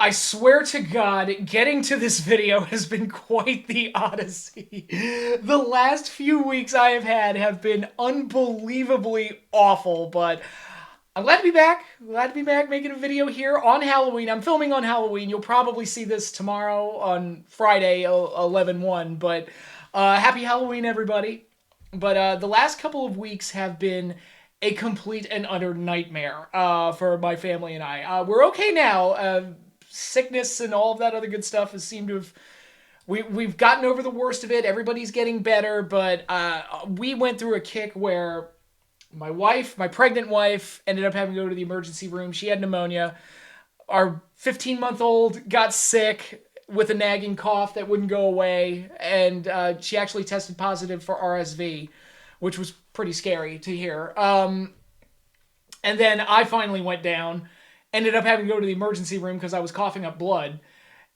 I swear to God, getting to this video has been quite the odyssey. The last few weeks I have been unbelievably awful, but I'm glad to be back. Glad to be back making a video here on Halloween. I'm filming on Halloween. You'll probably see this tomorrow on Friday, 11/1, but happy Halloween, everybody. But the last couple of weeks have been a complete and utter nightmare for my family and I. We're okay now. Sickness and all of that other good stuff has seemed to have we've gotten over the worst of it. Everybody's getting better, but we went through a kick where my pregnant wife, ended up having to go to the emergency room. She had pneumonia. Our 15-month-old got sick with a nagging cough that wouldn't go away, and she actually tested positive for RSV, which was pretty scary to hear. And then I finally went down, ended up having to go to the emergency room because I was coughing up blood.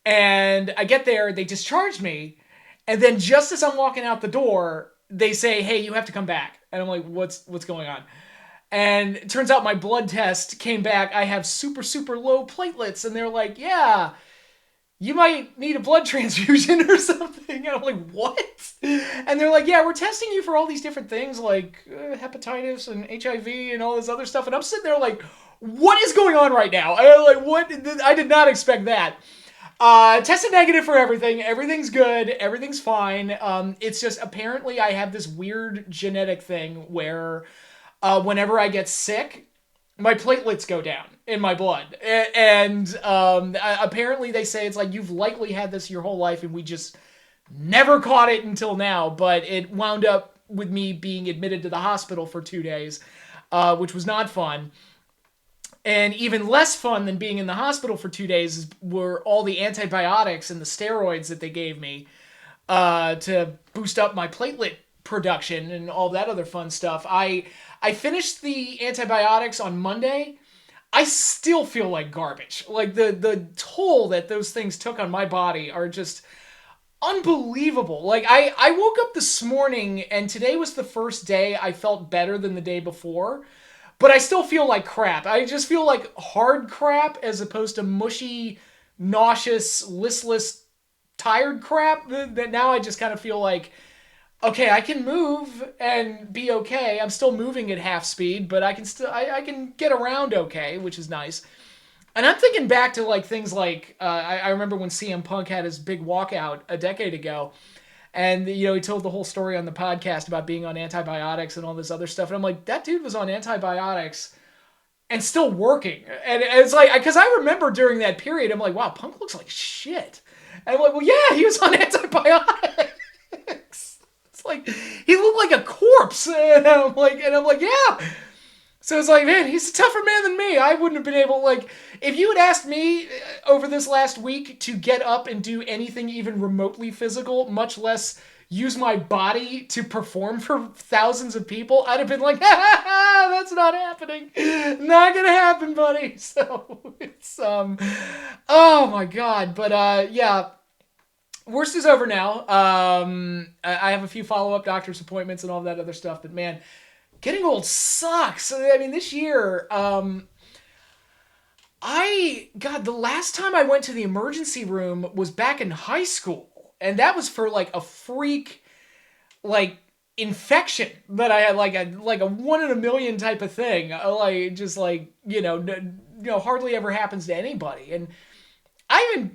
And I get there, they discharged me, and then just as I'm walking out the door, they say, "Hey, you have to come back." And I'm like, what's going on? And it turns out my blood test came back. I have super, super low platelets. And they're like, "Yeah, you might need a blood transfusion or something." And I'm like, "What?" And they're like, "Yeah, we're testing you for all these different things like hepatitis and HIV and all this other stuff." And I'm sitting there like, what is going on right now? I'm like, what? I did not expect that. Tested negative for everything. Everything's good. Everything's fine. It's just apparently I have this weird genetic thing where whenever I get sick, my platelets go down in my blood. And apparently they say it's like you've likely had this your whole life and we just never caught it until now. But it wound up with me being admitted to the hospital for 2 days, which was not fun. And even less fun than being in the hospital for 2 days were all the antibiotics and the steroids that they gave me to boost up my platelet production and all that other fun stuff. I finished the antibiotics on Monday. I still feel like garbage. Like the toll that those things took on my body are just unbelievable. Like I woke up this morning and today was the first day I felt better than the day before. But I still feel like crap. I just feel like hard crap as opposed to mushy, nauseous, listless, tired crap. That now I just kind of feel like, okay, I can move and be okay. I'm still moving at half speed, but I can get around okay, which is nice. And I'm thinking back to like things like I remember when CM Punk had his big walkout a decade ago. And, he told the whole story on the podcast about being on antibiotics and all this other stuff. And I'm like, that dude was on antibiotics and still working. And it's like, because I remember during that period, I'm like, wow, Punk looks like shit. And I'm like, well, yeah, he was on antibiotics. It's like, he looked like a corpse. And I'm like, yeah. So it's like, man, he's a tougher man than me. I wouldn't have been able, like, if you had asked me over this last week to get up and do anything even remotely physical, much less use my body to perform for thousands of people, I'd have been like, that's not happening. Not gonna happen, buddy. So it's, oh my God. But, yeah. Worst is over now. I have a few follow-up doctor's appointments and all that other stuff, but man, getting old sucks. I mean, this year, the last time I went to the emergency room was back in high school. And that was for like a freak, like, infection that I had, like a 1 in a million type of thing. Like, just like, hardly ever happens to anybody. And I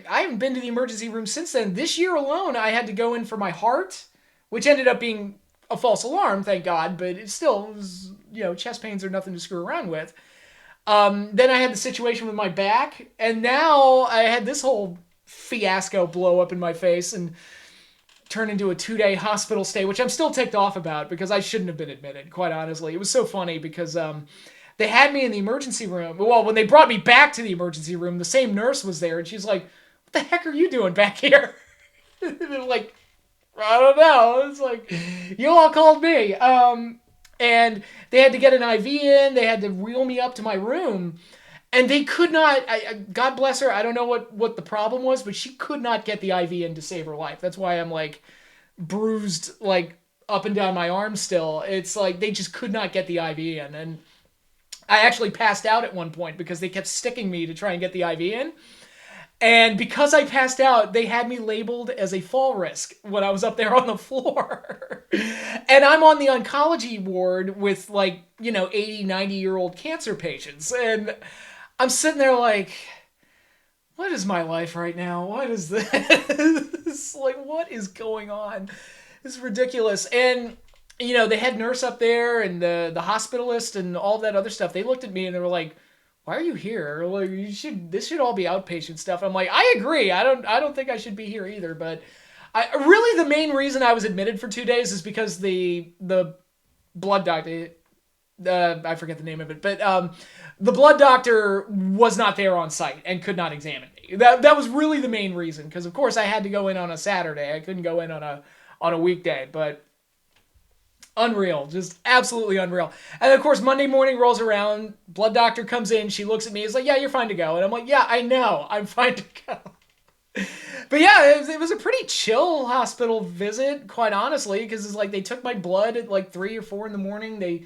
haven't been to the emergency room since then. This year alone, I had to go in for my heart, which ended up being a false alarm, thank God, but it still was, chest pains are nothing to screw around with. Then I had the situation with my back, and now I had this whole fiasco blow up in my face and turn into a 2-day hospital stay, which I'm still ticked off about because I shouldn't have been admitted, quite honestly. It was so funny because they had me in the emergency room. Well, when they brought me back to the emergency room, the same nurse was there, and she's like, "What the heck are you doing back here?" And they're like, I don't know. It's like, you all called me. And they had to get an IV in. They had to wheel me up to my room. And they could not, God bless her, I don't know what the problem was, but she could not get the IV in to save her life. That's why I'm like bruised, like up and down my arm still. It's like they just could not get the IV in. And I actually passed out at one point because they kept sticking me to try and get the IV in. And because I passed out, they had me labeled as a fall risk when I was up there on the floor. And I'm on the oncology ward with, like, 80, 90-year-old cancer patients. And I'm sitting there like, what is my life right now? What is this? Like, what is going on? This is ridiculous. And, the head nurse up there and the hospitalist and all that other stuff, they looked at me and they were like, why are you here? Like, this should all be outpatient stuff. I'm like, I agree. I don't think I should be here either. But really the main reason I was admitted for 2 days is because the blood doctor, I forget the name of it, but the blood doctor was not there on site and could not examine me. That was really the main reason, because of course I had to go in on a Saturday. I couldn't go in on a weekday, but unreal, just absolutely unreal. And of course Monday morning rolls around, blood doctor comes in, she looks at me, is like, yeah, you're fine to go. And I'm like, yeah, I know, I'm fine to go. But yeah, it was a pretty chill hospital visit, quite honestly, because it's like they took my blood at like 3 or 4 in the morning. They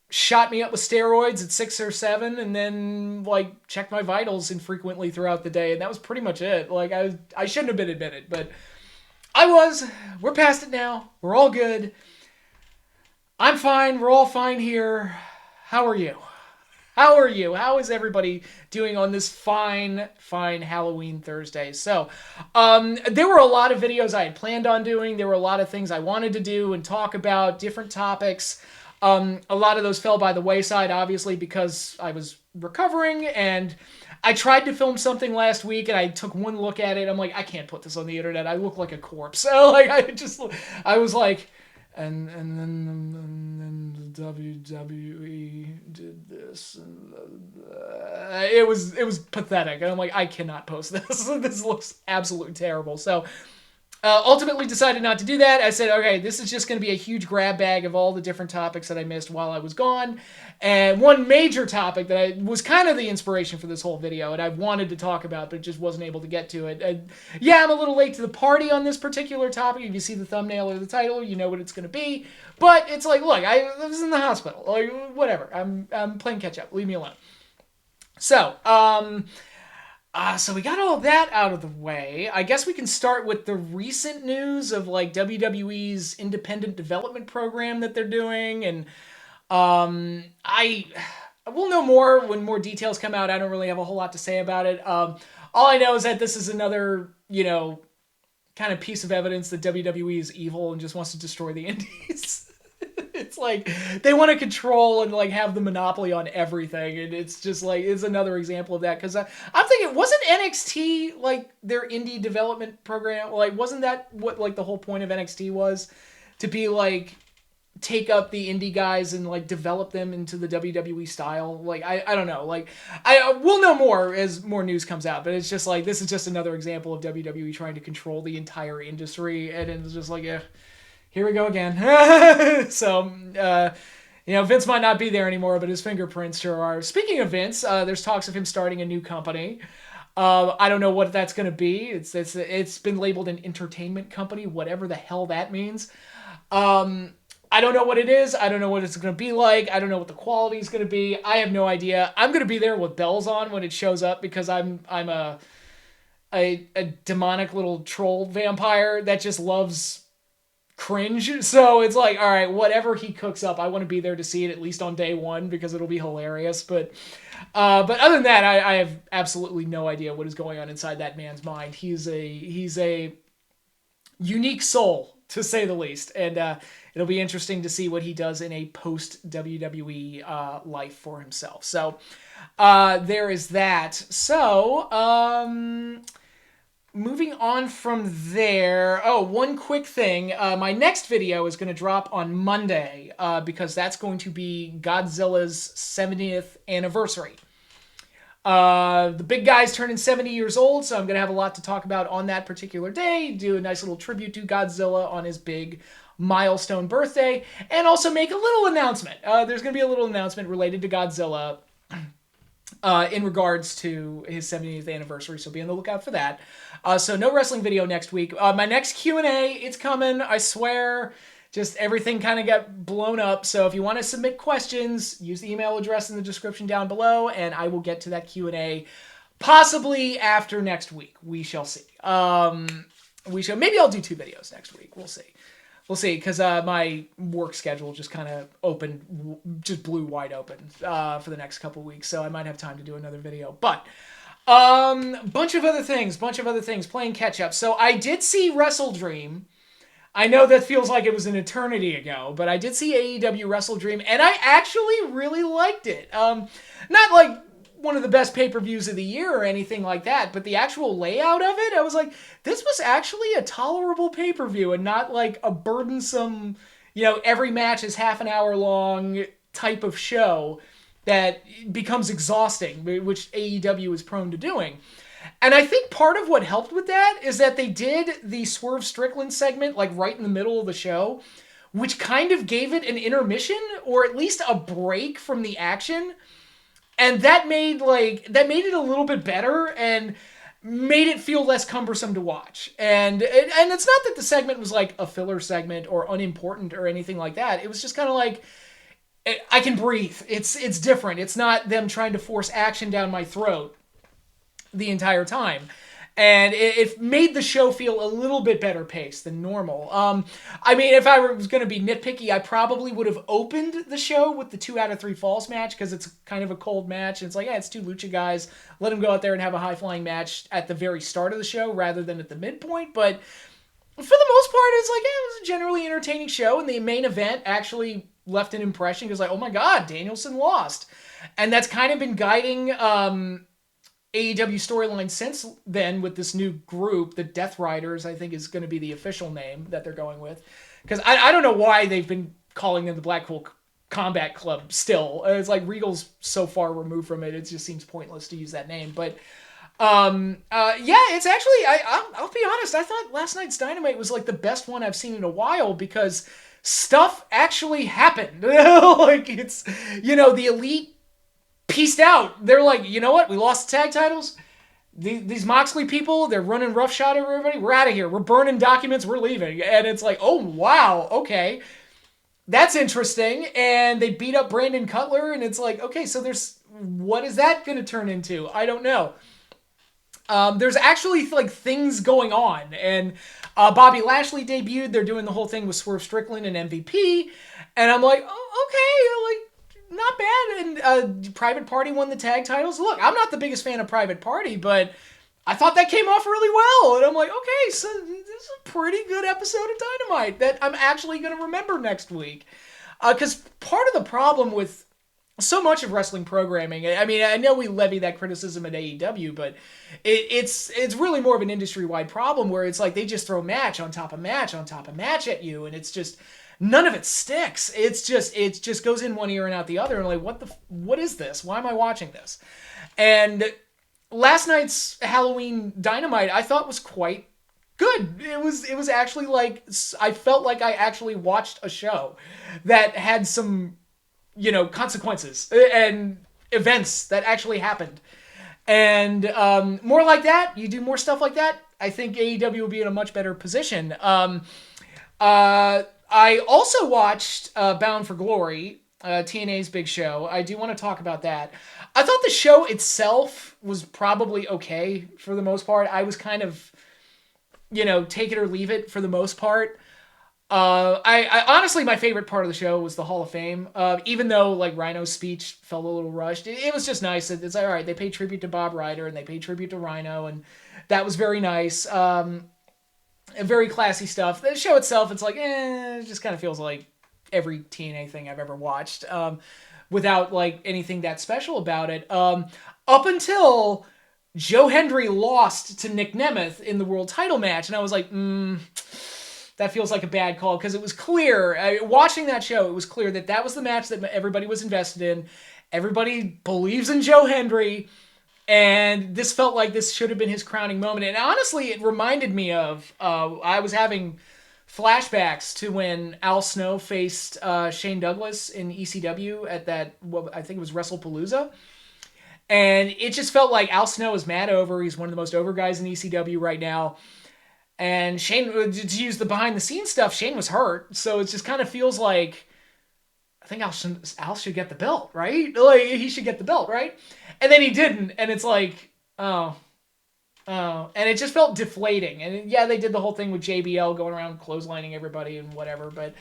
shot me up with steroids at 6 or 7, and then like checked my vitals infrequently throughout the day, and that was pretty much it. Like I shouldn't have been admitted, but I was. We're past it now. We're all good. I'm fine. We're all fine here. How are you? How are you? How is everybody doing on this fine Halloween Thursday? So, there were a lot of videos I had planned on doing. There were a lot of things I wanted to do and talk about, different topics. A lot of those fell by the wayside, obviously, because I was recovering, and I tried to film something last week, and I took one look at it. I'm like, I can't put this on the internet. I look like a corpse. So, like, I was like, and then the WWE did this, and it was pathetic. And I'm like, I cannot post this. This looks absolutely terrible. So ultimately decided not to do that. I said, okay, this is just going to be a huge grab bag of all the different topics that I missed while I was gone. And one major topic that was kind of the inspiration for this whole video, and I wanted to talk about, but just wasn't able to get to it. And yeah, I'm a little late to the party on this particular topic. If you see the thumbnail or the title, you know what it's going to be. But it's like, look, I was in the hospital. Like, whatever. I'm playing catch up. Leave me alone. So, so we got all of that out of the way. I guess we can start with the recent news of like WWE's independent development program that they're doing, and I will know more when more details come out. I don't really have a whole lot to say about it. All I know is that this is another, kind of piece of evidence that WWE is evil and just wants to destroy the indies. It's like they want to control and like have the monopoly on everything, and it's just like it's another example of that. Because I'm thinking, wasn't NXT like their indie development program? Like, wasn't that what like the whole point of NXT was, to be like take up the indie guys and like develop them into the WWE style? Like I don't know. Like I will know more as more news comes out, but it's just like this is just another example of WWE trying to control the entire industry, and it's just like here we go again. So, Vince might not be there anymore, but his fingerprints sure are. Speaking of Vince, there's talks of him starting a new company. I don't know what that's going to be. It's been labeled an entertainment company, whatever the hell that means. I don't know what it is. I don't know what it's going to be like. I don't know what the quality is going to be. I have no idea. I'm going to be there with bells on when it shows up, because I'm a demonic little troll vampire that just loves cringe. So it's like, all right, whatever he cooks up, I want to be there to see it at least on day one, because it'll be hilarious. But other than that, I have absolutely no idea what is going on inside that man's mind. He's a unique soul, to say the least, and it'll be interesting to see what he does in a post WWE life for himself. So there is that. So moving on from there, one quick thing. My next video is going to drop on Monday, because that's going to be Godzilla's 70th anniversary. The big guy's turning 70 years old, so I'm going to have a lot to talk about on that particular day, do a nice little tribute to Godzilla on his big milestone birthday, and also make a little announcement. There's going to be a little announcement related to Godzilla in regards to his 70th anniversary, so be on the lookout for that. So no wrestling video next week. My next Q&A, it's coming, I swear. just everything kind of got blown up. So if you want to submit questions, use the email address in the description down below, and I will get to that Q&A possibly after next week. We shall see. Maybe I'll do 2 videos next week. We'll see. We'll see, because my work schedule just kind of just blew wide open for the next couple weeks, so I might have time to do another video. But bunch of other things, playing catch up. So I did see WrestleDream. I know that feels like it was an eternity ago, but I did see AEW WrestleDream, and I actually really liked it. Not like one of the best pay-per-views of the year or anything like that, but the actual layout of it, I was like, this was actually a tolerable pay-per-view and not like a burdensome, every match is half an hour long type of show that becomes exhausting, which AEW is prone to doing. And I think part of what helped with that is that they did the Swerve Strickland segment like right in the middle of the show, which kind of gave it an intermission or at least a break from the action. And that made it a little bit better and made it feel less cumbersome to watch. And it's not that the segment was like a filler segment or unimportant or anything like that. It was just kind of like, I can breathe. It's different. It's not them trying to force action down my throat the entire time. And it made the show feel a little bit better paced than normal. I mean, if I was going to be nitpicky, I probably would have opened the show with the 2 out of 3 falls match, because it's kind of a cold match. And it's like, yeah, it's 2 lucha guys. Let them go out there and have a high-flying match at the very start of the show rather than at the midpoint. But for the most part, it's like, yeah, it was a generally entertaining show. And the main event actually left an impression, because like, oh my God, Danielson lost. And that's kind of been guiding AEW storyline since then with this new group, the Death Riders, I think is going to be the official name that they're going with. Because I don't know why they've been calling them the Blackpool Combat Club still. It's like Regal's so far removed from it, it just seems pointless to use that name. But it's actually, I'll be honest, I thought last night's Dynamite was like the best one I've seen in a while, because stuff actually happened. Like it's, the Elite pieced out. They're like, you know what? We lost the tag titles. These Moxley people, they're running roughshod over everybody. We're out of here. We're burning documents. We're leaving. And it's like, oh, wow. Okay. That's interesting. And they beat up Brandon Cutler. And it's like, okay, so what is that going to turn into? I don't know. There's actually like things going on. And Bobby Lashley debuted. They're doing the whole thing with Swerve Strickland and MVP. And I'm like, oh, okay, like, not bad. And Private Party won the tag titles. Look, I'm not the biggest fan of Private Party, but I thought that came off really well. And I'm like, okay, so this is a pretty good episode of Dynamite that I'm actually going to remember next week. Because part of the problem with so much of wrestling programming, I mean, I know we levy that criticism at AEW, but it's really more of an industry-wide problem where it's like they just throw match on top of match on top of match at you, and it's just none of it sticks. It just goes in one ear and out the other, and like, what is this? Why am I watching this? And last night's Halloween Dynamite I thought was quite good. It was actually like, I felt like I actually watched a show that had some, consequences and events that actually happened. And more like that, you do more stuff like that, I think AEW will be in a much better position. I also watched Bound for Glory, TNA's big show. I do want to talk about that. I thought the show itself was probably okay for the most part. I was kind of, take it or leave it for the most part. I honestly, my favorite part of the show was the Hall of Fame. Even though like Rhino's speech felt a little rushed, it was just nice. It's like, all right, they paid tribute to Bob Ryder and they paid tribute to Rhino, and that was very nice. Very classy stuff. The show itself, it's like, it just kind of feels like every TNA thing I've ever watched, without like anything that special about it. Up until Joe Hendry lost to Nick Nemeth in the world title match, and I was like, that feels like a bad call, because it was clear, watching that show, it was clear that was the match that everybody was invested in. Everybody believes in Joe Hendry, and this felt like this should have been his crowning moment. And honestly, it reminded me of, I was having flashbacks to when Al Snow faced Shane Douglas in ECW at that, I think it was WrestlePalooza. And it just felt like Al Snow is mad over. He's one of the most over guys in ECW right now. And Shane, to use the behind the scenes stuff, Shane was hurt, so it just kind of feels like I think Al should get the belt, right? Like he should get the belt, right? And then he didn't, and it's like, oh, and it just felt deflating. And yeah, they did the whole thing with JBL going around clotheslining everybody and whatever, but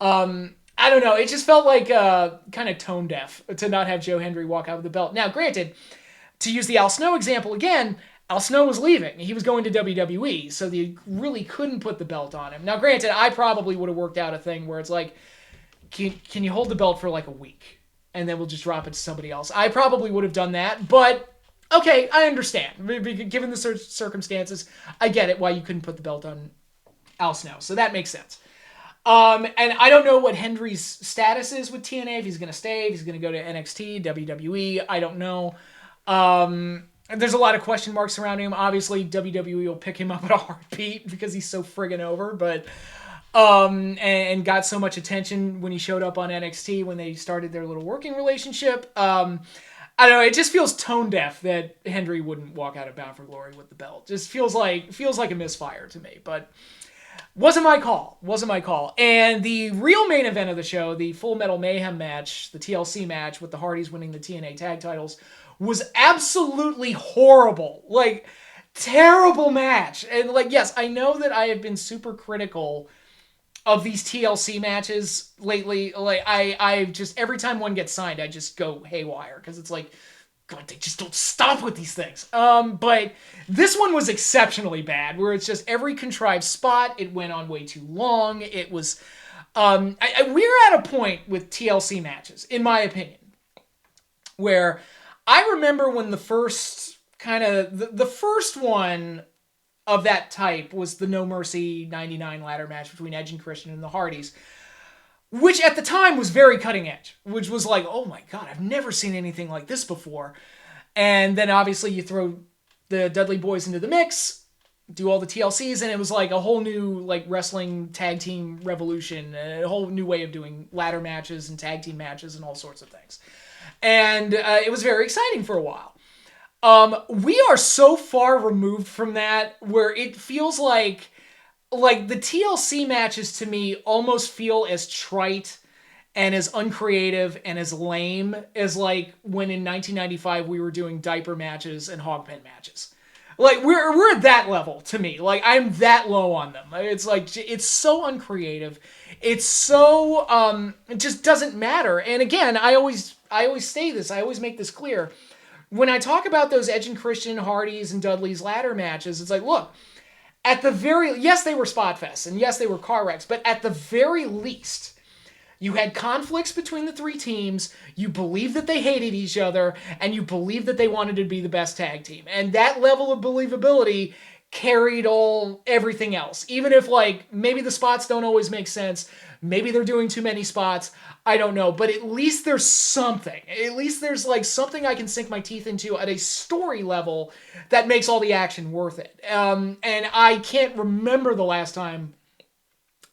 I don't know. It just felt like kind of tone deaf to not have Joe Hendry walk out with the belt. Now, granted, to use the Al Snow example again, Al Snow was leaving. He was going to WWE, so they really couldn't put the belt on him. Now, granted, I probably would have worked out a thing where it's like, can you hold the belt for like a week? And then we'll just drop it to somebody else. I probably would have done that, but okay, I understand. Given the circumstances, I get it why you couldn't put the belt on Al Snow. So that makes sense. And I don't know what Hendry's status is with TNA, if he's going to stay, if he's going to go to NXT, WWE, I don't know. There's a lot of question marks surrounding him. Obviously, WWE will pick him up at a heartbeat because he's so friggin' over, but and got so much attention when he showed up on NXT when they started their little working relationship. I don't know, it just feels tone deaf that Hendry wouldn't walk out of Bound for Glory with the belt. Just feels like a misfire to me, but wasn't my call. And the real main event of the show, the Full Metal Mayhem match, the TLC match with the Hardys winning the TNA tag titles, was absolutely horrible. Like, terrible match. And like, yes, I know that I have been super critical of these TLC matches lately. Like, I just, every time one gets signed, I just go haywire because it's like, God, they just don't stop with these things. But this one was exceptionally bad, where it's just every contrived spot. It went on way too long. It was, we're at a point with TLC matches, in my opinion, where I remember when the first the first one of that type was the No Mercy 99 ladder match between Edge and Christian and the Hardys, which at the time was very cutting edge, which was like, oh my God, I've never seen anything like this before. And then obviously you throw the Dudley Boys into the mix, do all the TLCs, and it was like a whole new like wrestling tag team revolution, a whole new way of doing ladder matches and tag team matches and all sorts of things. And it was very exciting for a while. We are so far removed from that where it feels like the TLC matches to me almost feel as trite and as uncreative and as lame as like when in 1995 we were doing diaper matches and hog pen matches. Like we're at that level to me. Like I'm that low on them. It's like it's so uncreative. It's so it just doesn't matter. And again, I always say this. I always make this clear. When I talk about those Edge and Christian, Hardys and Dudley's ladder matches, it's like, look, at the very, yes, they were spot fests, and yes, they were car wrecks, but at the very least, you had conflicts between the three teams, you believed that they hated each other, and you believed that they wanted to be the best tag team. And that level of believability carried everything else. Even if, like, maybe the spots don't always make sense, maybe they're doing too many spots, I don't know, but at least there's something. At least there's like something I can sink my teeth into at a story level that makes all the action worth it. And I can't remember the last time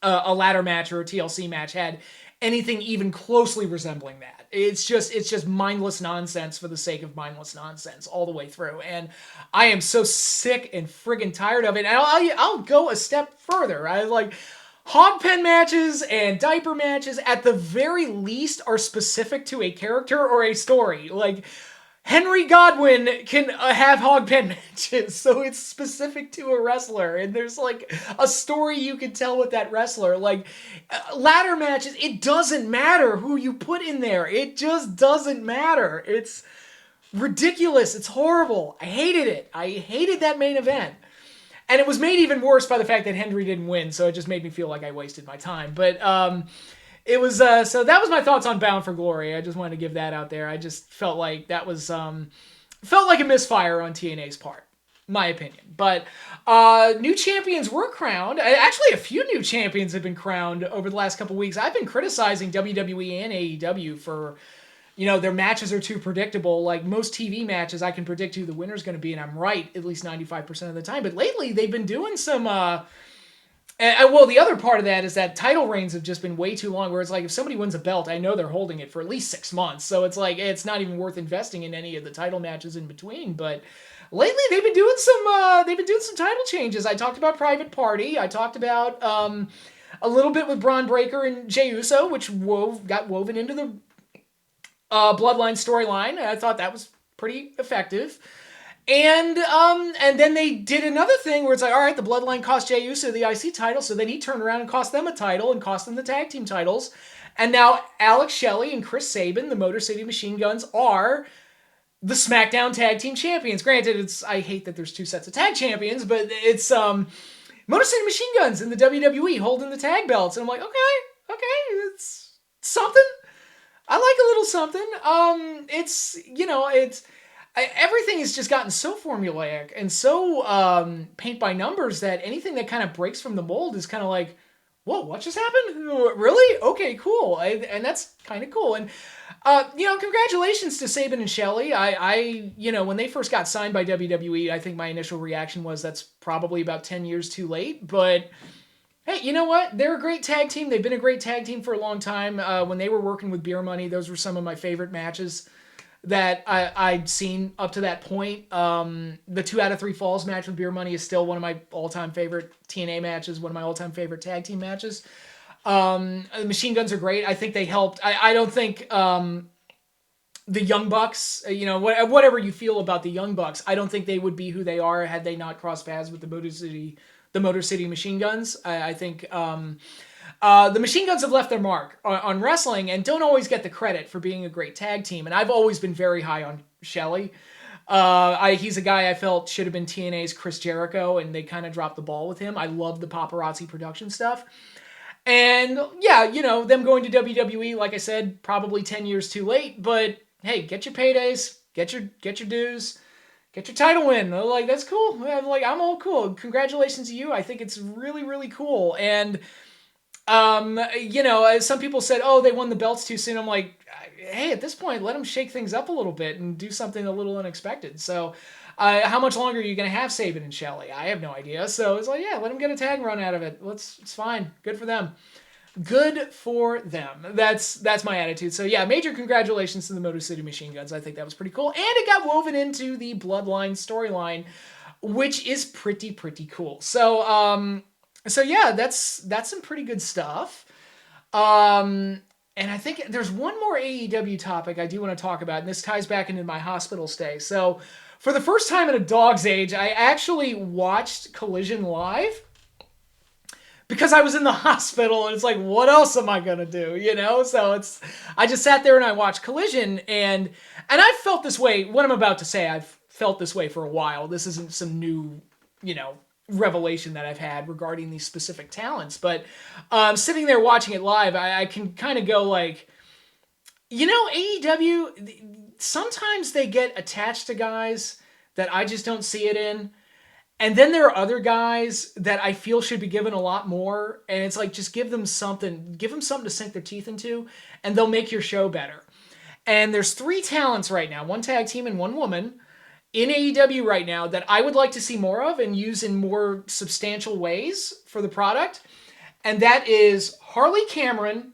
a ladder match or a TLC match had anything even closely resembling that. It's just mindless nonsense for the sake of mindless nonsense all the way through. And I am so sick and friggin' tired of it. And I'll go a step further. I like hog pen matches and diaper matches at the very least are specific to a character or a story. Like Henry Godwin can have hog pen matches, so it's specific to a wrestler, and there's like a story you can tell with that wrestler. Like ladder matches, it doesn't matter who you put in there. It just doesn't matter. It's ridiculous. It's horrible. I hated it. I hated that main event. And it was made even worse by the fact that Hendry didn't win, so it just made me feel like I wasted my time. But it was so that was my thoughts on Bound for Glory. I just wanted to give that out there. I just felt like that was felt like a misfire on TNA's part, my opinion. But new champions were crowned. Actually, a few new champions have been crowned over the last couple weeks. I've been criticizing WWE and AEW for, you know, their matches are too predictable. Like most TV matches, I can predict who the winner's going to be, and I'm right at least 95% of the time. But lately, they've been doing some well, the other part of that is that title reigns have just been way too long, where it's like, if somebody wins a belt, I know they're holding it for at least 6 months. So it's like, it's not even worth investing in any of the title matches in between. But lately they've been doing some title changes. I talked about Private Party. I talked about a little bit with Braun Breaker and Jey Uso, which got woven into the Bloodline storyline. I thought that was pretty effective. And then they did another thing where it's like, all right, the Bloodline cost Jey Uso the IC title, so then he turned around and cost them a title and cost them the tag team titles. And now Alex Shelley and Chris Sabin, the Motor City Machine Guns, are the SmackDown Tag Team Champions. Granted, I hate that there's two sets of tag champions, but it's Motor City Machine Guns in the WWE holding the tag belts. And I'm like, okay, it's something. I like a little something. Everything has just gotten so formulaic and so paint by numbers that anything that kind of breaks from the mold is kind of like, whoa, what just happened? Really? Okay, cool. And that's kind of cool. And, congratulations to Sabin and Shelley. When they first got signed by WWE, I think my initial reaction was that's probably about 10 years too late. But hey, you know what? They're a great tag team. They've been a great tag team for a long time. When they were working with Beer Money, those were some of my favorite matches that I'd seen up to that point. The 2 out of 3 falls match with Beer Money is still one of my all-time favorite TNA matches, one of my all-time favorite tag team matches. The Machine Guns are great. I think they helped. I don't think the Young Bucks, whatever you feel about the Young Bucks, I don't think they would be who they are had they not crossed paths with the Motor City Machine Guns. I think the Machine Guns have left their mark on wrestling and don't always get the credit for being a great tag team. And I've always been very high on Shelley. He's a guy I felt should have been TNA's Chris Jericho, and they kind of dropped the ball with him. I love the paparazzi production stuff. And yeah, them going to WWE, like I said, probably 10 years too late. But hey, get your paydays, get your dues. Get your title win. Like, that's cool. I'm all cool. Congratulations to you. I think it's really, really cool. And some people said, oh, they won the belts too soon. I'm like, hey, at this point, let them shake things up a little bit and do something a little unexpected. So how much longer are you going to have Sabin and Shelley? I have no idea. So it's like, yeah, let them get a tag run out of it. It's fine. Good for them. Good for them. That's my attitude. So yeah, major congratulations to the Motor City Machine Guns. I think that was pretty cool. And it got woven into the Bloodline storyline, which is pretty cool. So yeah, that's some pretty good stuff. And I think there's one more AEW topic I do want to talk about, and this ties back into my hospital stay. So for the first time in a dog's age, I actually watched Collision live because I was in the hospital, and it's like, what else am I gonna do? So I just sat there and I watched Collision, and I've felt this way. What I'm about to say, I've felt this way for a while. This isn't some new, revelation that I've had regarding these specific talents, but sitting there watching it live, I can kind of go like, AEW, sometimes they get attached to guys that I just don't see it in. And then there are other guys that I feel should be given a lot more. And it's like, just give them something to sink their teeth into, and they'll make your show better. And there's 3 talents right now, 1 tag team and 1 woman in AEW right now that I would like to see more of and use in more substantial ways for the product. And that is Harley Cameron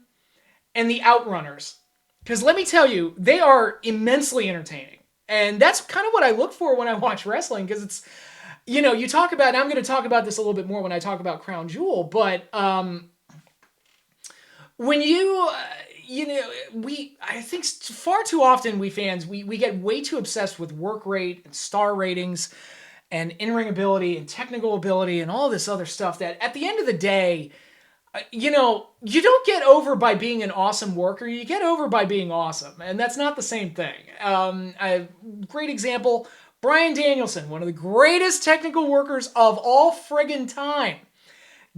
and the Outrunners. Because let me tell you, they are immensely entertaining. And that's kind of what I look for when I watch wrestling, because it's, you talk about, and I'm going to talk about this a little bit more when I talk about Crown Jewel, but when I think far too often we fans, we get way too obsessed with work rate and star ratings and in-ring ability and technical ability and all this other stuff that at the end of the day, you don't get over by being an awesome worker. You get over by being awesome. And that's not the same thing. A great example, Bryan Danielson, one of the greatest technical workers of all friggin' time,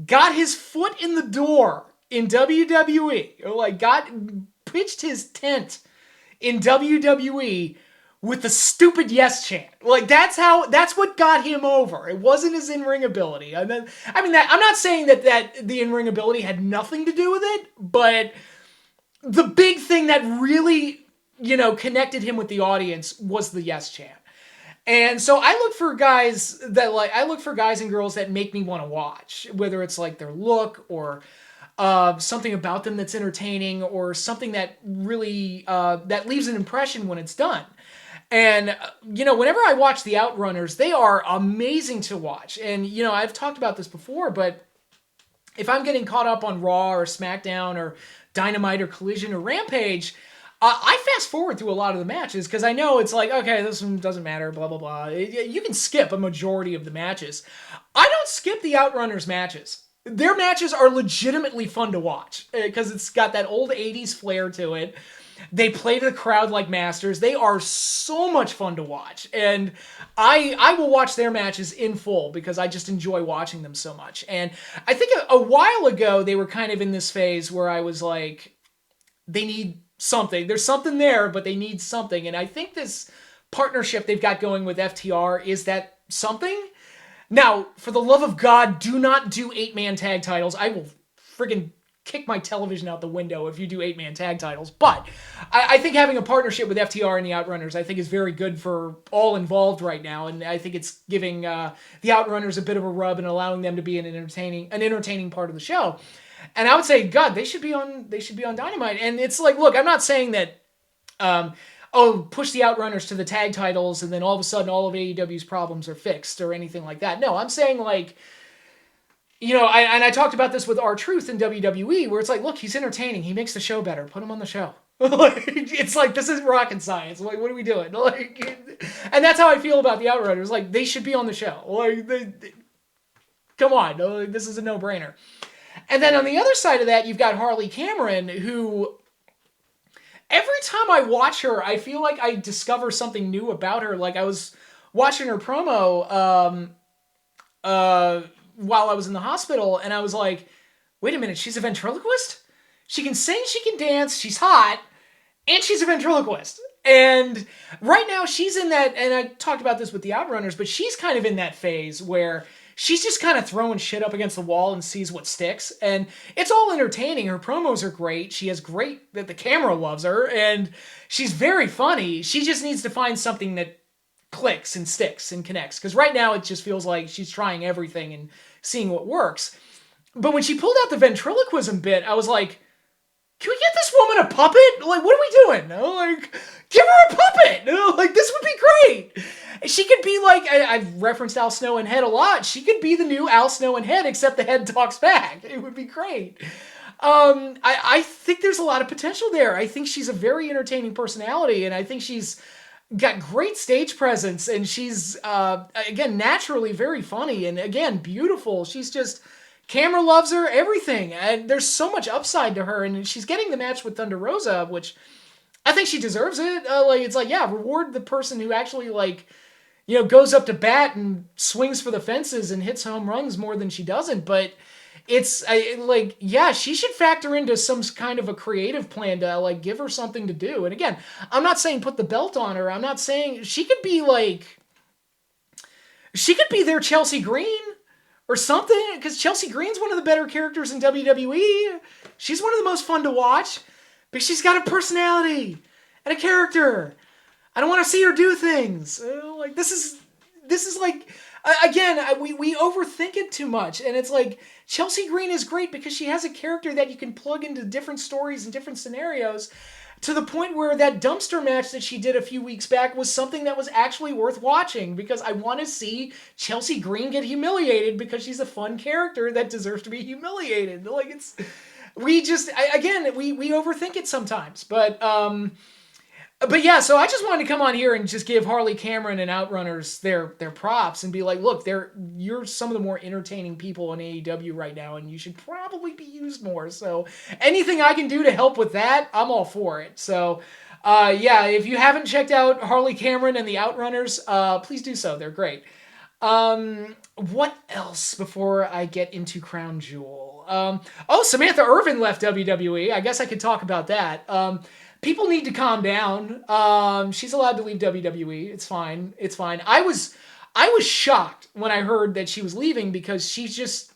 got his foot in the door in WWE, pitched his tent in WWE with the stupid yes chant. That's what got him over. It wasn't his in-ring ability. I'm not saying that the in-ring ability had nothing to do with it, but the big thing that really, connected him with the audience was the yes chant. And so I look for guys that like I look for guys and girls that make me want to watch, whether it's like their look or something about them that's entertaining or something that really that leaves an impression when it's done. And whenever I watch the Outrunners, they are amazing to watch. And I've talked about this before, but if I'm getting caught up on Raw or SmackDown or Dynamite or Collision or Rampage, I fast forward through a lot of the matches because I know it's like, okay, this one doesn't matter, blah, blah, blah. You can skip a majority of the matches. I don't skip the Outrunners matches. Their matches are legitimately fun to watch because it's got that old 80s flair to it. They play to the crowd like masters. They are so much fun to watch. And I will watch their matches in full because I just enjoy watching them so much. And I think a while ago, they were kind of in this phase where I was like, they need something. There's something there, but they need something. And I think this partnership they've got going with FTR is that something. Now, for the love of God, do not do 8-man tag titles. I will friggin' kick my television out the window if you do 8-man tag titles. But I think having a partnership with FTR and the Outrunners, I think is very good for all involved right now. And I think it's giving the Outrunners a bit of a rub and allowing them to be an entertaining part of the show. And I would say, God, they should be on Dynamite. And it's like, look, I'm not saying that, push the Outrunners to the tag titles and then all of a sudden all of AEW's problems are fixed or anything like that. No, I'm saying like, I talked about this with R-Truth in WWE, where it's like, look, he's entertaining. He makes the show better. Put him on the show. It's like, this is rocket science. Like, what are we doing? And that's how I feel about the Outrunners. Like, they should be on the show. Come on. This is a no-brainer. And then on the other side of that, you've got Harley Cameron, who every time I watch her, I feel like I discover something new about her. Like, I was watching her promo while I was in the hospital, and I was like, wait a minute, she's a ventriloquist? She can sing, she can dance, she's hot, and she's a ventriloquist. And right now she's in that, and I talked about this with the Outrunners, but she's kind of in that phase where she's just kind of throwing shit up against the wall and sees what sticks. And it's all entertaining. Her promos are great. She has great, that the camera loves her, and she's very funny. She just needs to find something that clicks and sticks and connects. Because right now it just feels like she's trying everything and seeing what works. But when she pulled out the ventriloquism bit, I was like, can we get this woman a puppet? Like, what are we doing? Give her a puppet. This would be great. She could be like, I've referenced Al Snow and Head a lot. She could be the new Al Snow and Head, except the head talks back. It would be great. I think there's a lot of potential there. I think she's a very entertaining personality, and I think she's got great stage presence, and she's, again, naturally very funny, and again, beautiful. She's just, camera loves her, everything. And there's so much upside to her, and she's getting the match with Thunder Rosa, which I think she deserves it. It's like, yeah, reward the person who actually, goes up to bat and swings for the fences and hits home runs more than she doesn't, but it's she should factor into some kind of a creative plan to give her something to do. And again, I'm not saying put the belt on her. I'm not saying she could be their Chelsea Green or something, because Chelsea Green's one of the better characters in WWE. She's one of the most fun to watch, but she's got a personality and a character. I don't want to see her do things. This is like, again, we overthink it too much. And it's like, Chelsea Green is great because she has a character that you can plug into different stories and different scenarios, to the point where that dumpster match that she did a few weeks back was something that was actually worth watching, because I want to see Chelsea Green get humiliated because she's a fun character that deserves to be humiliated. We overthink it sometimes, but yeah, so I just wanted to come on here and just give Harley Cameron and Outrunners their props and be like, look, you're some of the more entertaining people in AEW right now, and you should probably be used more. So anything I can do to help with that, I'm all for it. So if you haven't checked out Harley Cameron and the Outrunners, please do so. They're great. What else before I get into Crown Jewel? Samantha Irvin left WWE. I guess I could talk about that. People need to calm down. She's allowed to leave WWE. It's fine. It's fine. I was shocked when I heard that she was leaving, because she just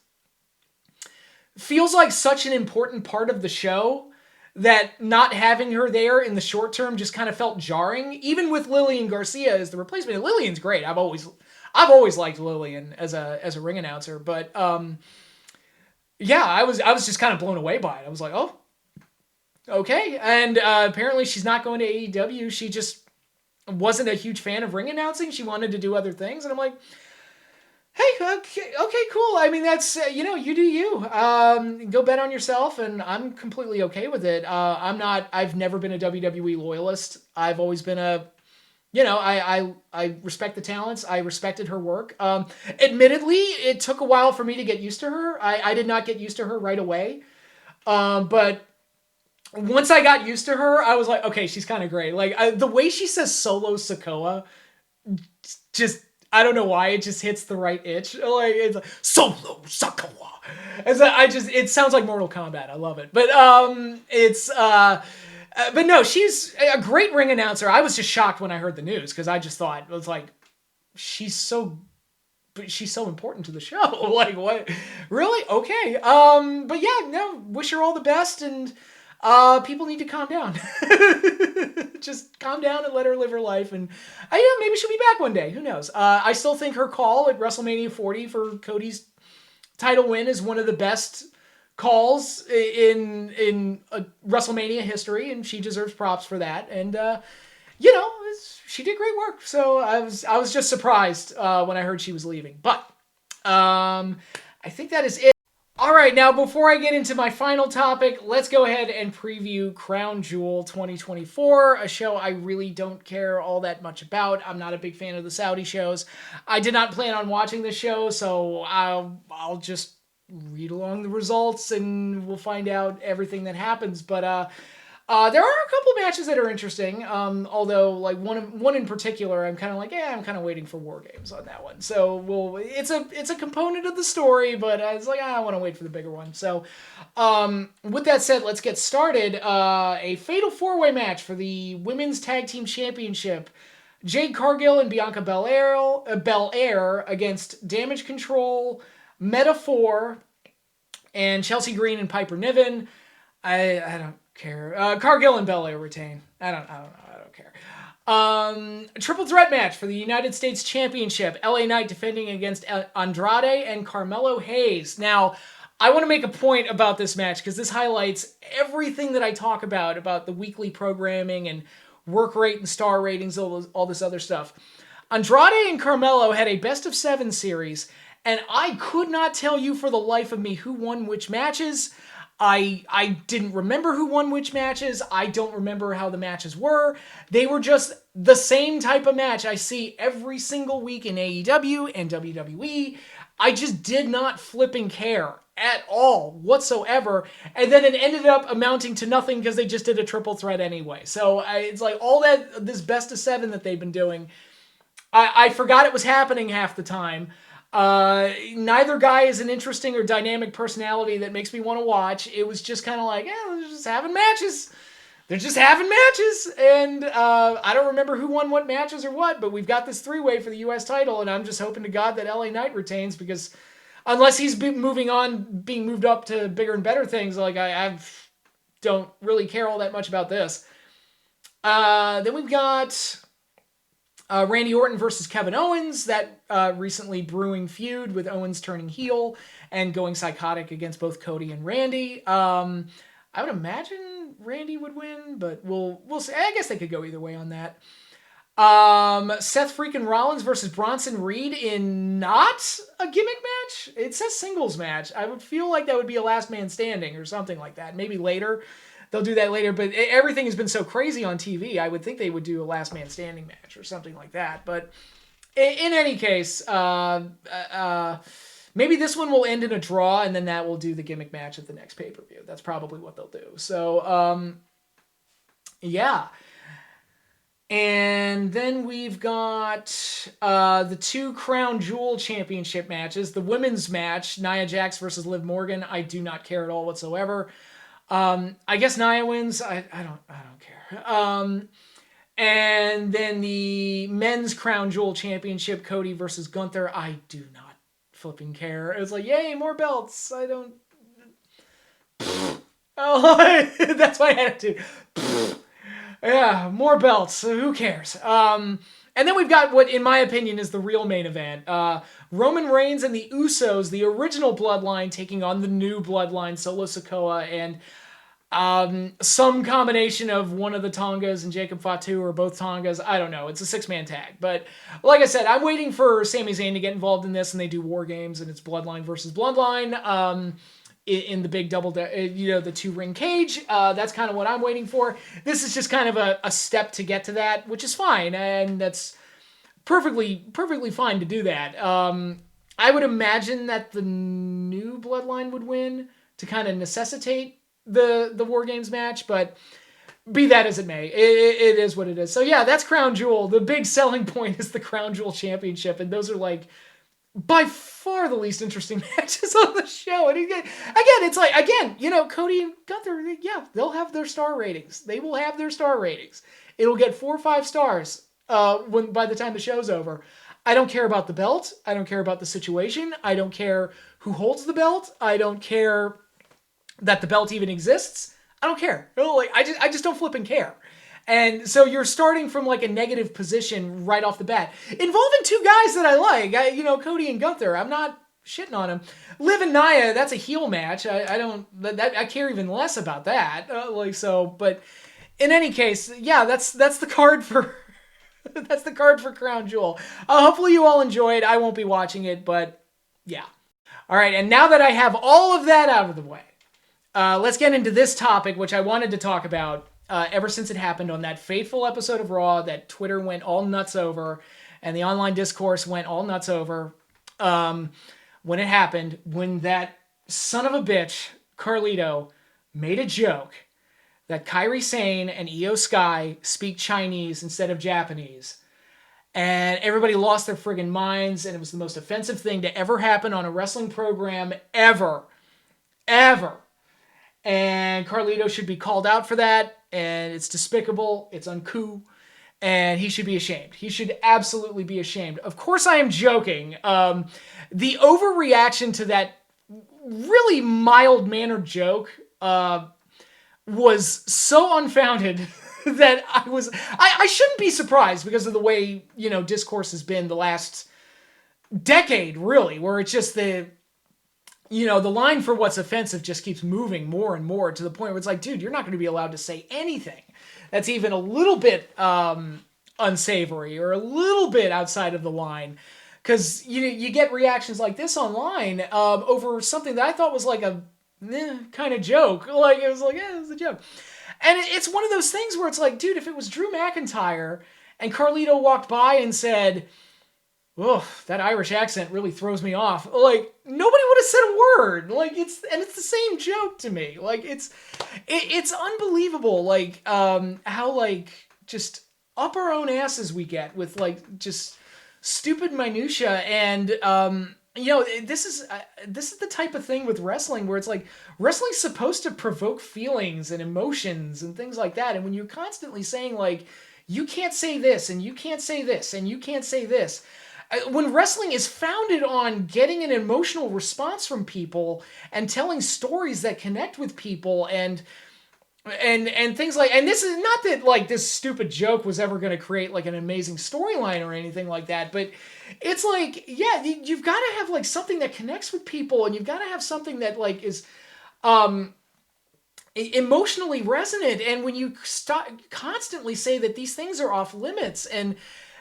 feels like such an important part of the show that not having her there in the short term just kind of felt jarring. Even with Lillian Garcia as the replacement. And Lillian's great. I've always liked Lillian as a ring announcer, but yeah, I was just kind of blown away by it. I was like, oh, okay. And apparently she's not going to AEW. She just wasn't a huge fan of ring announcing. She wanted to do other things, and I'm like, hey, okay, cool. I mean, that's you do you. Go bet on yourself, and I'm completely okay with it. I've never been a WWE loyalist. I've always been I respect the talents. I respected her work. Admittedly, it took a while for me to get used to her. I did not get used to her right away. But once I got used to her, I was like, okay, she's kind of great. Like the way she says "Solo Sokoa," just I don't know why it just hits the right itch. Like it's like, "Solo Sokoa." It sounds like Mortal Kombat. I love it. But but no, she's a great ring announcer. I was just shocked when I heard the news because I just thought it was like she's so important to the show. Like what? Really? Okay. But yeah, no. Wish her all the best, and people need to calm down. Just calm down and let her live her life, and maybe she'll be back one day. Who knows? I still think her call at WrestleMania 40 for Cody's title win is one of the best calls in WrestleMania history, and she deserves props for that. And she did great work. So I was just surprised when I heard she was leaving. But I think that is it. All right, now before I get into my final topic, let's go ahead and preview Crown Jewel 2024, a show I really don't care all that much about. I'm not a big fan of the Saudi shows. I did not plan on watching this show, so I'll just read along the results and we'll find out everything that happens. But there are a couple matches that are interesting, although like one in particular, I'm kind of like, I'm kind of waiting for War Games on that one. So it's a component of the story, but it's like I want to wait for the bigger one. So with that said, let's get started. A fatal 4-way match for the Women's Tag Team Championship. Jade Cargill and Bianca Belair against Damage Control, Meta-Four, and Chelsea Green and Piper Niven. I don't care. Cargill and Belair retain. I don't know. I don't care. Triple threat match for the United States Championship. LA Knight defending against Andrade and Carmelo Hayes. Now, I want to make a point about this match because this highlights everything that I talk about the weekly programming and work rate and star ratings, all this other stuff. Andrade and Carmelo had a best of 7 series, and I could not tell you for the life of me who won which matches. I didn't remember who won which matches. I don't remember how the matches were. They were just the same type of match I see every single week in AEW and WWE. I just did not flipping care at all whatsoever. And then it ended up amounting to nothing because they just did a triple threat anyway. So it's like all this best of 7 that they've been doing. I forgot it was happening half the time. Neither guy is an interesting or dynamic personality that makes me want to watch. It was just kind of like, they're just having matches. They're just having matches. And I don't remember who won what matches or what, but we've got this 3-way for the U.S. title, and I'm just hoping to God that LA Knight retains because unless he's being moved up to bigger and better things, like I don't really care all that much about this. Then we've got Randy Orton versus Kevin Owens, that recently brewing feud with Owens turning heel and going psychotic against both Cody and Randy. I would imagine Randy would win, but we'll see. I guess they could go either way on that. Seth freaking Rollins versus Bronson Reed in not a gimmick match. It says singles match. I would feel like that would be a last man standing or something like that. Maybe later. They'll do that later, but everything has been so crazy on TV. I would think they would do a last man standing match or something like that. But in any case, maybe this one will end in a draw, and then that will do the gimmick match at the next pay-per-view. That's probably what they'll do. So, yeah. And then we've got the 2 Crown Jewel Championship matches. The women's match, Nia Jax versus Liv Morgan. I do not care at all whatsoever. I guess Nia wins. I don't care. And then the men's Crown Jewel Championship, Cody versus Gunther. I do not flipping care. It was like, yay, more belts. I don't. That's my attitude. Yeah, more belts. So who cares? And then we've got what, in my opinion, is the real main event. Roman Reigns and the Usos, the original bloodline, taking on the new bloodline, Solo Sikoa, and some combination of one of the Tongas and Jacob Fatu, or both Tongas. I don't know. It's a 6-man tag. But like I said, I'm waiting for Sami Zayn to get involved in this, and they do War Games, and it's Bloodline versus Bloodline. In the big double, the 2-ring cage. That's kind of what I'm waiting for. This is just kind of a step to get to that, which is fine, and that's perfectly fine to do that. I would imagine that the new bloodline would win to kind of necessitate the War Games match, but be that as it may, it is what it is. So yeah, that's Crown Jewel. The big selling point is the Crown Jewel Championship, and those are like by far the least interesting matches on the show. And again, it's like, Cody and Gunther, yeah, they'll have their star ratings. They will have their star ratings. It'll get 4 or 5 stars by the time the show's over. I don't care about the belt. I don't care about the situation. I don't care who holds the belt. I don't care that the belt even exists. I don't care. I just don't flip and care. And so you're starting from like a negative position right off the bat, involving 2 guys that I like. Cody and Gunther. I'm not shitting on them. Liv and Nia, that's a heel match. I care even less about that. But in any case, yeah, that's the card for that's the card for Crown Jewel. Hopefully you all enjoyed. I won't be watching it, but yeah. All right, and now that I have all of that out of the way, let's get into this topic, which I wanted to talk about. Ever since it happened on that fateful episode of Raw that Twitter went all nuts over and the online discourse went all nuts over, when it happened, when that son of a bitch, Carlito, made a joke that Kairi Sane and Io Sky speak Chinese instead of Japanese. And everybody lost their friggin' minds, and it was the most offensive thing to ever happen on a wrestling program ever. Ever. And Carlito should be called out for that. And it's despicable, it's uncouth, and he should be ashamed. He should absolutely be ashamed. Of course I am joking. The overreaction to that really mild-mannered joke was so unfounded that I shouldn't be surprised because of the way, discourse has been the last decade, really, where it's just the line for what's offensive just keeps moving more and more to the point where it's like, dude, you're not going to be allowed to say anything that's even a little bit unsavory or a little bit outside of the line. Because you get reactions like this online over something that I thought was like a kind of joke. It was a joke. And it's one of those things where it's like, dude, if it was Drew McIntyre and Carlito walked by and said, "Oh, that Irish accent really throws me off," nobody would have said a word. It's the same joke to me. It's unbelievable. How just up our own asses we get with just stupid minutia. And this is the type of thing with wrestling where it's like wrestling's supposed to provoke feelings and emotions and things like that. And when you're constantly saying you can't say this and you can't say this and you can't say this. When wrestling is founded on getting an emotional response from people and telling stories that connect with people and things and this is not that this stupid joke was ever going to create an amazing storyline or anything like that, but it's you've got to have something that connects with people, and you've got to have something that is emotionally resonant. And when you constantly say that these things are off limits and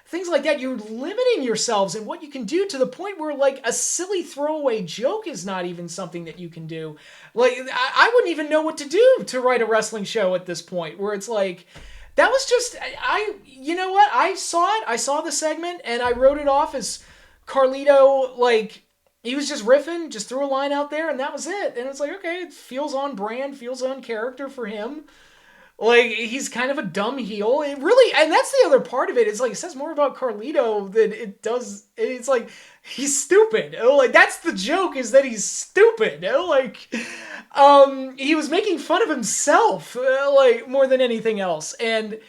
things like that, you're limiting yourselves and what you can do to the point where a silly throwaway joke is not even something that you can do. I wouldn't even know what to do to write a wrestling show at this point, where it's that was just, you know what? I saw the segment and I wrote it off as Carlito, he was just riffing, just threw a line out there and that was it. And it's okay, it feels on brand, feels on character for him. He's kind of a dumb heel. It really, and that's the other part of it. It's it says more about Carlito than it does. It's he's stupid. That's the joke, is that he's stupid. He was making fun of himself, more than anything else. And,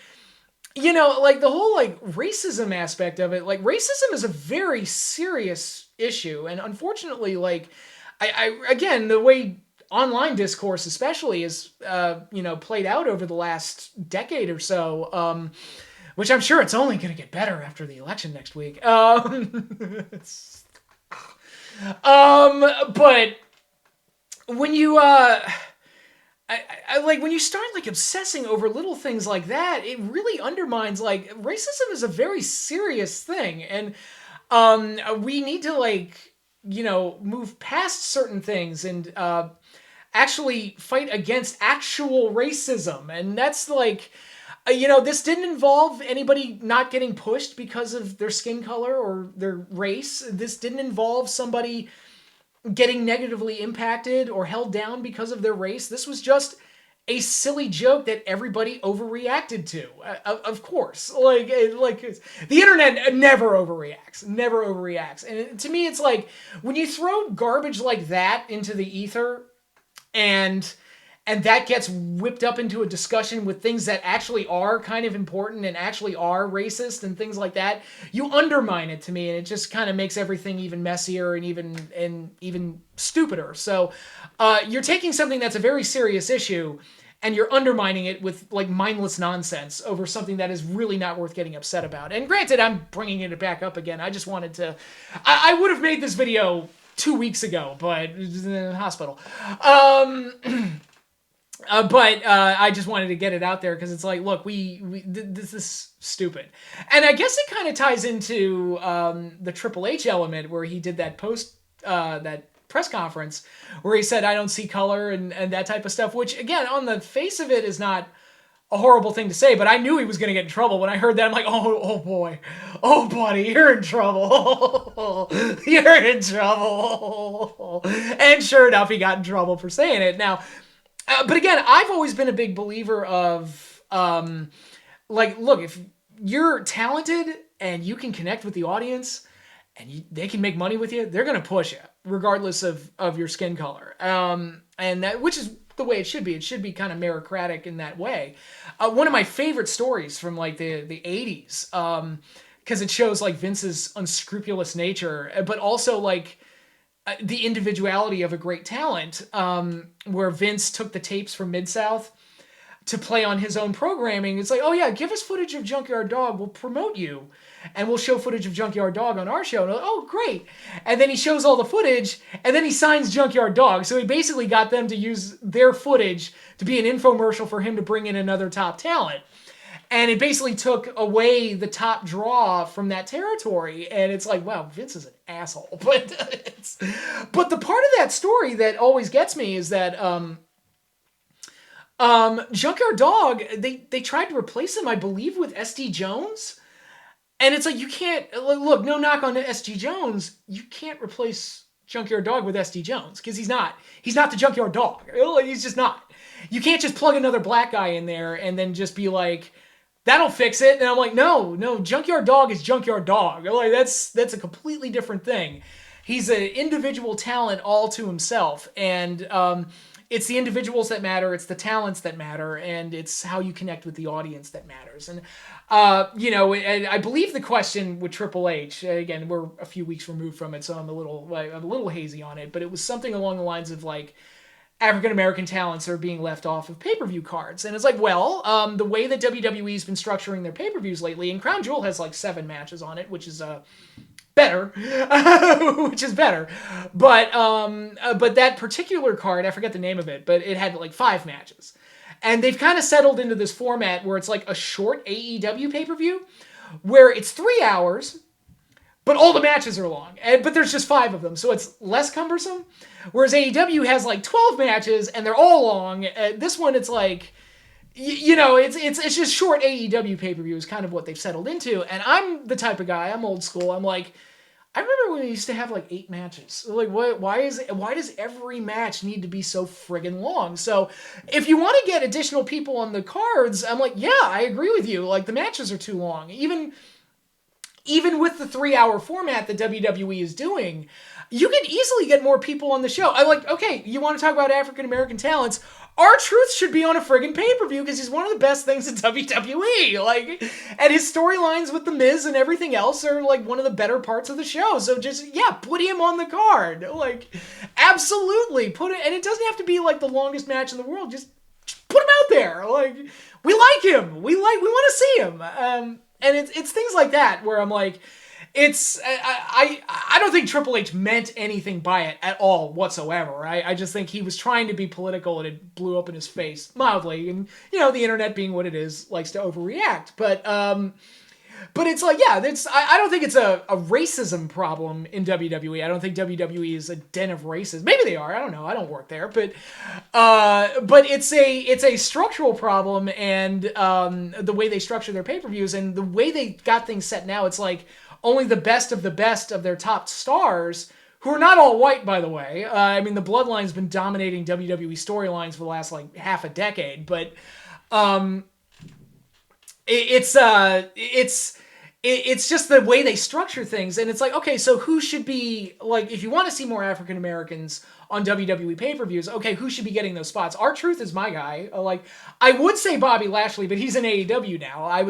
the whole, racism aspect of it, racism is a very serious issue. And unfortunately, I again, the way online discourse especially is, played out over the last decade or so, which I'm sure it's only going to get better after the election next week. But when you, like when you start like obsessing over little things like that, it really undermines like racism is a very serious thing, and we need to like move past certain things and actually fight against actual racism, and that's like. This didn't involve anybody not getting pushed because of their skin color or their race. This didn't involve somebody getting negatively impacted or held down because of their race. This was just a silly joke that everybody overreacted to. Of course, like the internet never overreacts. And to me, it's like when you throw garbage like that into the ether, and that gets whipped up into a discussion with things that actually are kind of important and actually are racist and things like that, you undermine it to me, and it just kind of makes everything even messier and even stupider. So you're taking something that's a very serious issue and you're undermining it with like mindless nonsense over something that is really not worth getting upset about. And granted, I'm bringing it back up again. I just wanted to... I would have made this video 2 weeks ago, but it was in the hospital. But I just wanted to get it out there because it's like, look, this is stupid. And I guess it kind of ties into the Triple H element where he did that that press conference where he said, I don't see color and that type of stuff, which again, on the face of it is not a horrible thing to say, but I knew he was going to get in trouble. When I heard that, I'm like, oh boy. Oh, buddy, you're in trouble. You're in trouble. And sure enough, he got in trouble for saying it. Now, but again, I've always been a big believer of, look, if you're talented and you can connect with the audience and they can make money with you, they're going to push you regardless of your skin color. And that, which is the way it should be. It should be kind of meritocratic in that way. One of my favorite stories from like the 80s, because it shows like Vince's unscrupulous nature, but also like, the individuality of a great talent, where Vince took the tapes from Mid-South to play on his own programming. It's like, oh yeah, give us footage of Junkyard Dog. We'll promote you. And we'll show footage of Junkyard Dog on our show. And like, oh, great. And then he shows all the footage, and then he signs Junkyard Dog. So he basically got them to use their footage to be an infomercial for him to bring in another top talent. And it basically took away the top draw from that territory. And it's like, wow, Vince is an asshole. But the part of that story that always gets me is that Junkyard Dog, they tried to replace him, I believe, with SD Jones. And it's like, you can't, look, no knock on SD Jones, you can't replace Junkyard Dog with SD Jones, because he's not the Junkyard Dog. He's just not. You can't just plug another black guy in there and then just be like, that'll fix it. And I'm like, no, Junkyard Dog is Junkyard Dog. Like, that's a completely different thing. He's an individual talent all to himself. And it's the individuals that matter, it's the talents that matter, and it's how you connect with the audience that matters. And, and I believe the question with Triple H, again, we're a few weeks removed from it, so I'm a little hazy on it, but it was something along the lines of like, African-American talents are being left off of pay-per-view cards. And it's like, well, the way that WWE's been structuring their pay-per-views lately, and Crown Jewel has like 7 matches on it, which is better, But that particular card, I forget the name of it, but it had like 5 matches. And they've kind of settled into this format where it's like a short AEW pay-per-view, where it's 3 hours, but all the matches are long, but there's just 5 of them, so it's less cumbersome. Whereas AEW has like 12 matches, and they're all long. This one, it's like, it's just short AEW pay-per-view is kind of what they've settled into. And I'm the type of guy, I'm old school, I'm like, I remember when we used to have like 8 matches. Like, why does every match need to be so friggin' long? So if you want to get additional people on the cards, I'm like, yeah, I agree with you. Like, the matches are too long. Even even with the 3-hour format that WWE is doing, you can easily get more people on the show. I like, okay, you want to talk about African American talents? R-Truth should be on a friggin' pay-per-view because he's one of the best things in WWE. Like, and his storylines with The Miz and everything else are like one of the better parts of the show. So just, yeah, put him on the card. Like, absolutely put it. And it doesn't have to be like the longest match in the world. Just put him out there. Like, we like him. We want to see him. And it's things like that where I'm like, I don't think Triple H meant anything by it at all whatsoever. I just think he was trying to be political and it blew up in his face mildly. And, you know, the internet being what it is likes to overreact. But it's like, yeah, I don't think it's a racism problem in WWE. I don't think WWE is a den of racists. Maybe they are. I don't know. I don't work there. But it's a structural problem, and the way they structure their pay-per-views and the way they got things set now, it's like only the best of their top stars, who are not all white, by the way. I mean, the Bloodline's been dominating WWE storylines for the last like half a decade, but it's just the way they structure things, and it's like, okay, so who should be, like, if you want to see more African Americans on WWE pay-per-views, okay, who should be getting those spots? R-Truth is my guy. Like, I would say Bobby Lashley, but he's in AEW now.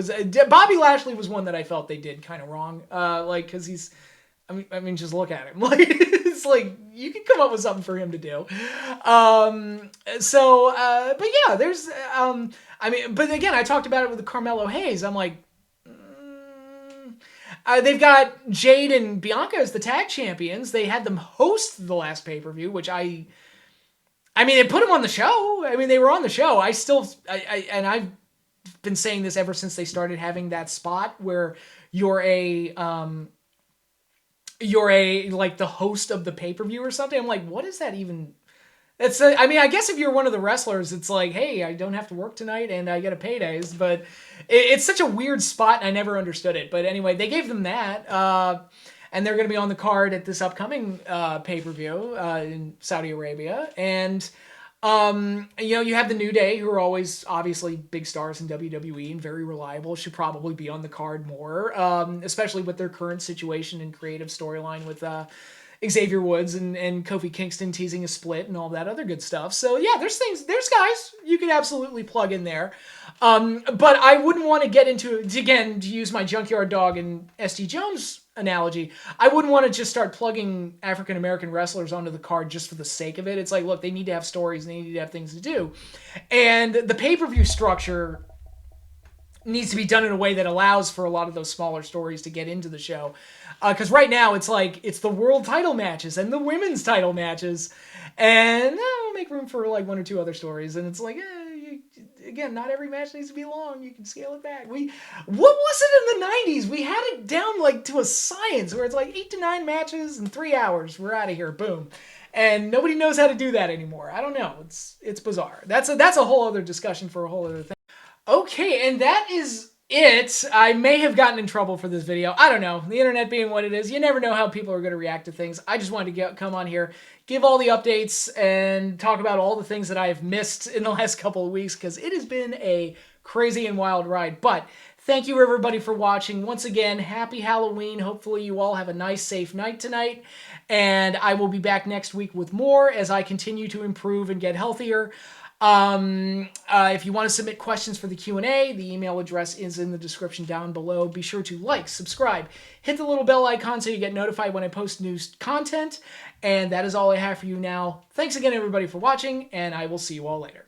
Bobby Lashley was one that I felt they did kind of wrong, like, because he's, I mean, just look at him. Like, it's like, you can come up with something for him to do. But yeah, there's, I mean, but again, I talked about it with Carmelo Hayes. I'm like, they've got Jade and Bianca as the tag champions. They had them host the last pay-per-view, which I mean, it put them on the show. I mean, they were on the show. And I've been saying this ever since they started having that spot where you're like the host of the pay-per-view or something. I'm like, what is that even? I mean, I guess if you're one of the wrestlers, it's like, hey, I don't have to work tonight and I get a paydays, but it's such a weird spot and I never understood it. But anyway, they gave them that, and they're going to be on the card at this upcoming pay-per-view in Saudi Arabia. And, you know, you have the New Day, who are always obviously big stars in WWE and very reliable, should probably be on the card more, especially with their current situation and creative storyline with Xavier Woods and Kofi Kingston teasing a split and all that other good stuff. So yeah, there's guys you could absolutely plug in there. But I wouldn't want to get into, again, to use my Junkyard Dog and SD Jones analogy, I wouldn't want to just start plugging African American wrestlers onto the card just for the sake of it. It's like, look, they need to have stories, they need to have things to do. And the pay-per-view structure needs to be done in a way that allows for a lot of those smaller stories to get into the show. Because right now, it's like, it's the world title matches and the women's title matches. And we'll make room for like one or two other stories. And it's like, again, not every match needs to be long. You can scale it back. What was it in the 90s? We had it down like to a science where it's like 8 to 9 matches in 3 hours. We're out of here. Boom. And nobody knows how to do that anymore. I don't know. It's bizarre. That's a whole other discussion for a whole other thing. Okay, and that is it. I may have gotten in trouble for this video. I don't know. The internet being what it is, you never know how people are going to react to things. I just wanted to come on here, give all the updates, and talk about all the things that I have missed in the last couple of weeks, because it has been a crazy and wild ride. But thank you, everybody, for watching. Once again, happy Halloween. Hopefully you all have a nice, safe night tonight. And I will be back next week with more as I continue to improve and get healthier. If you want to submit questions for the Q&A, the email address is in the description down below. Be sure to like, subscribe, hit the little bell icon so you get notified when I post new content. And that is all I have for you now. Thanks again, everybody, for watching, and I will see you all later.